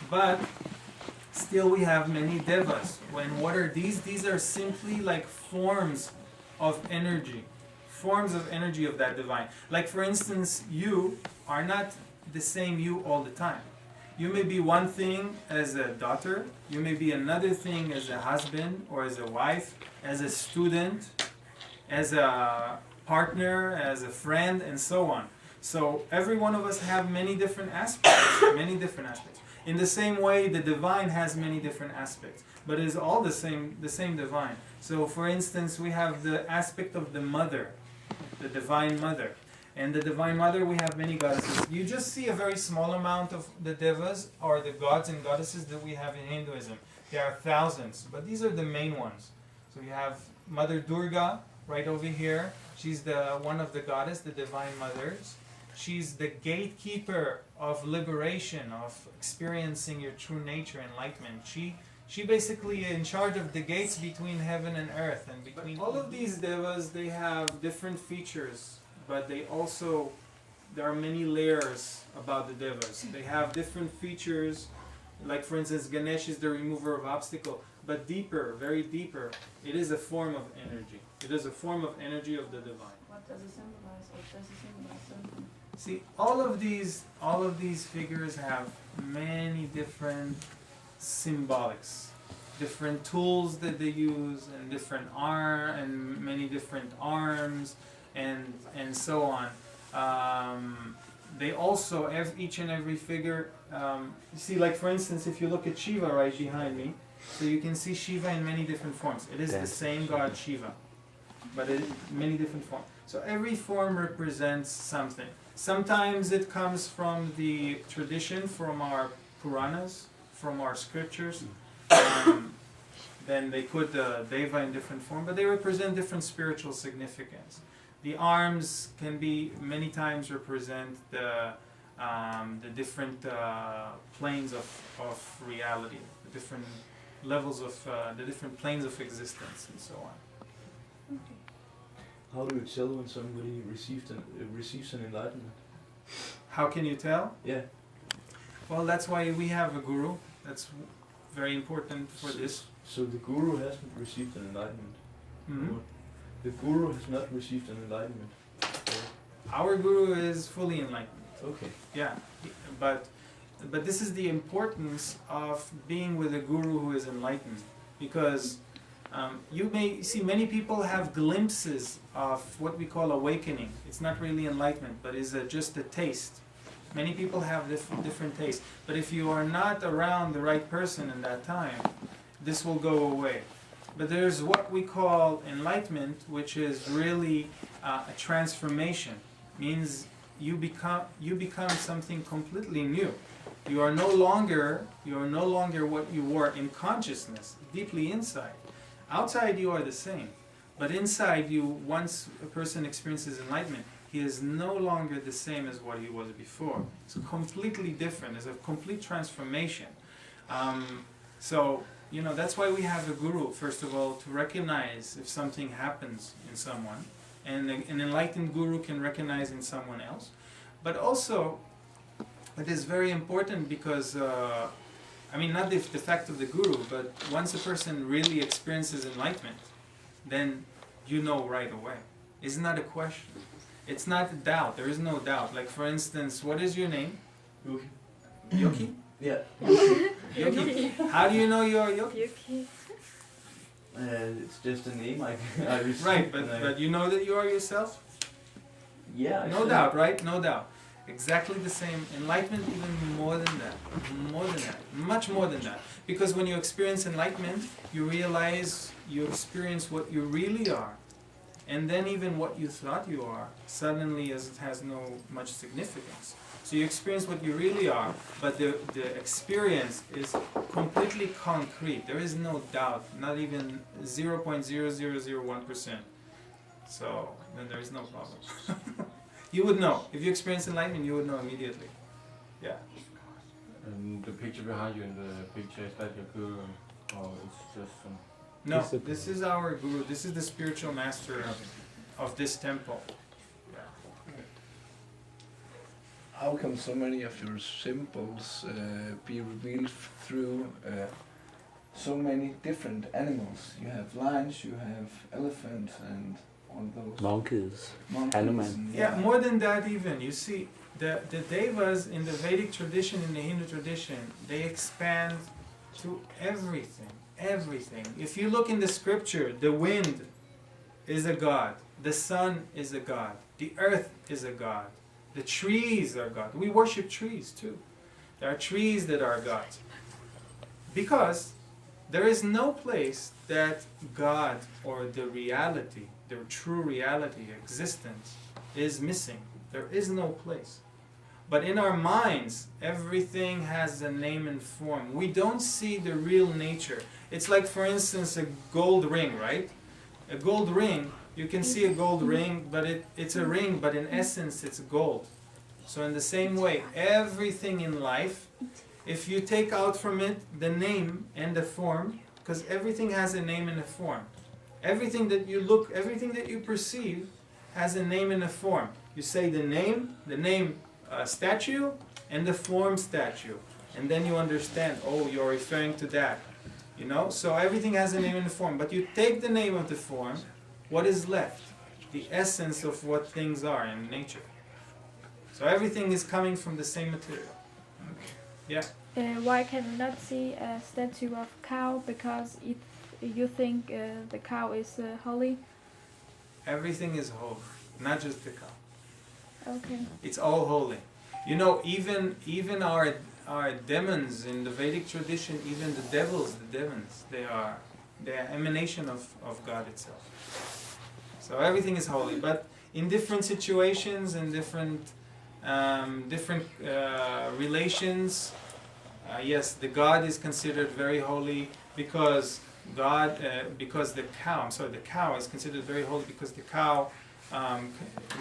But still we have many devas. When what are these? These are simply like forms of energy. Forms of energy of that divine. Like for instance, you are not the same you all the time. You may be one thing as a daughter, you may be another thing as a husband or as a wife, as a student, as a partner, as a friend, and so on. So every one of us have many different aspects, many different aspects. In the same way, the divine has many different aspects, but it is all the same divine. So for instance, we have the aspect of the mother, the divine mother. And the divine mother, we have many goddesses. You just see a very small amount of the devas, or the gods and goddesses that we have in Hinduism. There are thousands, but these are the main ones. So you have Mother Durga right over here. She's one of the goddess, the divine mothers. She's the gatekeeper of liberation, of experiencing your true nature, enlightenment. She basically in charge of the gates between heaven and earth. And between all of these devas, they have different features. But there are many layers about the devas. They have different features, like for instance, Ganesh is the remover of obstacle, but deeper, very deeper, it is a form of energy. It is a form of energy of the divine. What does it symbolize? What does it symbolize something? See, all of these figures have many different symbolics, different tools that they use, and and many different arms. And so on. They also, each and every figure, you see, like for instance, if you look at Shiva right behind me, so you can see Shiva in many different forms. It is the same god Shiva, but in many different forms. So every form represents something. Sometimes it comes from the tradition, from our Puranas, from our scriptures. Then they put the Deva in different form, but they represent different spiritual significance. The arms can be many times represent the different planes of reality, the different levels of the different planes of existence, and so on. How do you tell when somebody receives an enlightenment? How can you tell? Yeah. Well, that's why we have a guru. That's very important for this. So the guru hasn't received an enlightenment. Mm-hmm. The guru has not received an enlightenment. Our guru is fully enlightened. Okay. Yeah, but this is the importance of being with a guru who is enlightened, because you may see many people have glimpses of what we call awakening. It's not really enlightenment, but is just a taste. Many people have different tastes, but if you are not around the right person in that time, this will go away. But there's what we call enlightenment, which is really a transformation. Means you become something completely new. You are no longer what you were in consciousness, deeply inside. Outside you are the same, but inside you, once a person experiences enlightenment, he is no longer the same as what he was before. It's completely different. It's a complete transformation. So, that's why we have a guru, first of all, to recognize if something happens in someone, and an enlightened guru can recognize in someone else. But also, it is very important because, not the fact of the guru, but once a person really experiences enlightenment, then you know right away. It's not a question. It's not a doubt. There is no doubt. Like, for instance, what is your name? Yogi. Yogi? Yeah. Yogi. How do you know you are Yogi? It's just a name I received. Right, but you know that you are yourself? Yeah. No doubt, right? No doubt. Exactly the same. Enlightenment, even more than that. More than that. Much more than that. Because when you experience enlightenment, you realize you experience what you really are. And then even what you thought you are, suddenly has no much significance. So you experience what you really are, but the experience is completely concrete. There is no doubt, not even 0.0001%. So then there is no problem. You would know. If you experience enlightenment, you would know immediately. Yeah. And the picture behind you in the picture, is that your guru? Or it's just some... No, this is our guru. This is the spiritual master of this temple. How how come so many of your symbols be revealed through so many different animals? You have lions, you have elephants, and all those monkeys. monkeys. Yeah, more than that even. You see, the devas in the Vedic tradition, in the Hindu tradition, they expand to everything, everything. If you look in the scripture, the wind is a god, the sun is a god, the earth is a god, the trees are god. We worship trees too. There are trees that are gods. Because there is no place that God or the reality, the true reality, existence, is missing. There is no place. But in our minds, everything has a name and form. We don't see the real nature. It's like, for instance, a gold ring, right? A gold ring, you can see a gold ring, but it's a ring, but in essence it's gold. So in the same way, everything in life, if you take out from it the name and the form, because everything has a name and a form. Everything that you look, everything that you perceive has a name and a form. You say the name statue, and the form statue. And then you understand, oh, you're referring to that. You know? So everything has a name and a form. But you take the name of the form, what is left? The essence of what things are in nature. So everything is coming from the same material. Yeah. Why can we not see a statue of cow? Because you think the cow is holy? Everything is holy, not just the cow. Okay. It's all holy. You know, even our demons in the Vedic tradition, even the devils, they are emanation of God itself. So everything is holy, but in different situations and different relations, yes, the God is considered very holy because the cow is considered very holy because the cow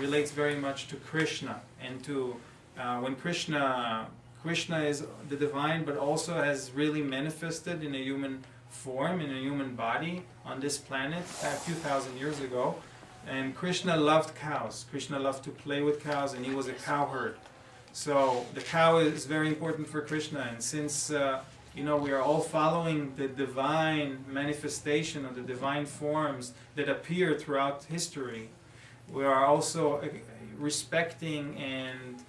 relates very much to Krishna, and to when Krishna is the divine, but also has really manifested in a human form, in a human body on this planet a few thousand years ago. And Krishna loved cows. Krishna loved to play with cows, and he was a cowherd. So the cow is very important for Krishna, and since we are all following the divine manifestation of the divine forms that appear throughout history, we are also respecting and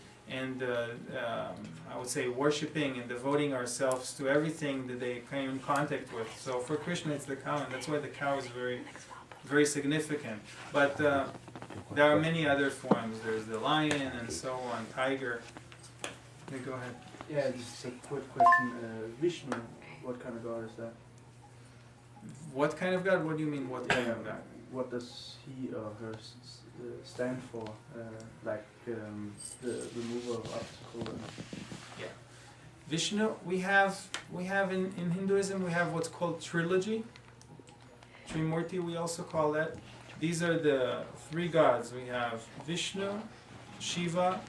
I would say worshiping and devoting ourselves to everything that they came in contact with. So for Krishna it's the cow, and that's why the cow is very, very significant. But there are many other forms. There's the lion and so on, tiger. Okay, go ahead. Yeah, this is a quick question. Vishnu, what kind of god is that? What kind of God? What do you mean, what kind of God? What does he or her stand for? The removal of obstacle. Yeah, Vishnu. We have in Hinduism we have what's called trilogy. Trimurti we also call that. These are the three gods. We have Vishnu, Shiva,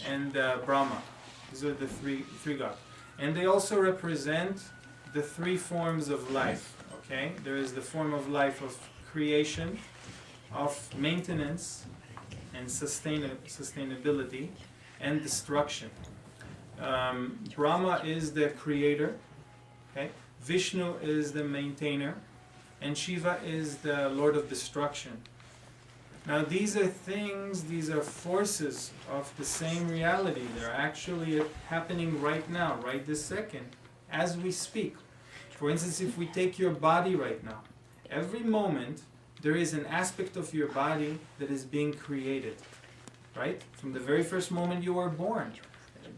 and Brahma. These are the three gods, and they also represent the three forms of life. Okay, there is the form of life of creation, of maintenance, and sustainability, and destruction. Brahma is the creator. Okay, Vishnu is the maintainer, and Shiva is the Lord of destruction. Now these are things, these are forces of the same reality. They're actually happening right now, right this second, as we speak. For instance, if we take your body right now, every moment there is an aspect of your body that is being created, right? From the very first moment you were born,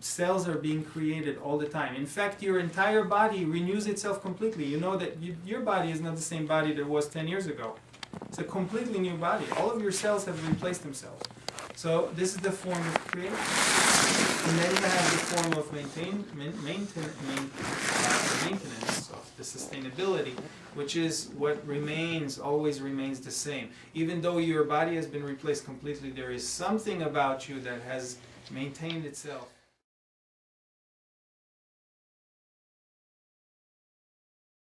cells are being created all the time. In fact, your entire body renews itself completely. You know that your body is not the same body that was 10 years ago. It's a completely new body. All of your cells have replaced themselves. So this is the form of creation. And then you have the form of maintenance, of the sustainability, which is what always remains the same. Even though your body has been replaced completely, there is something about you that has maintained itself.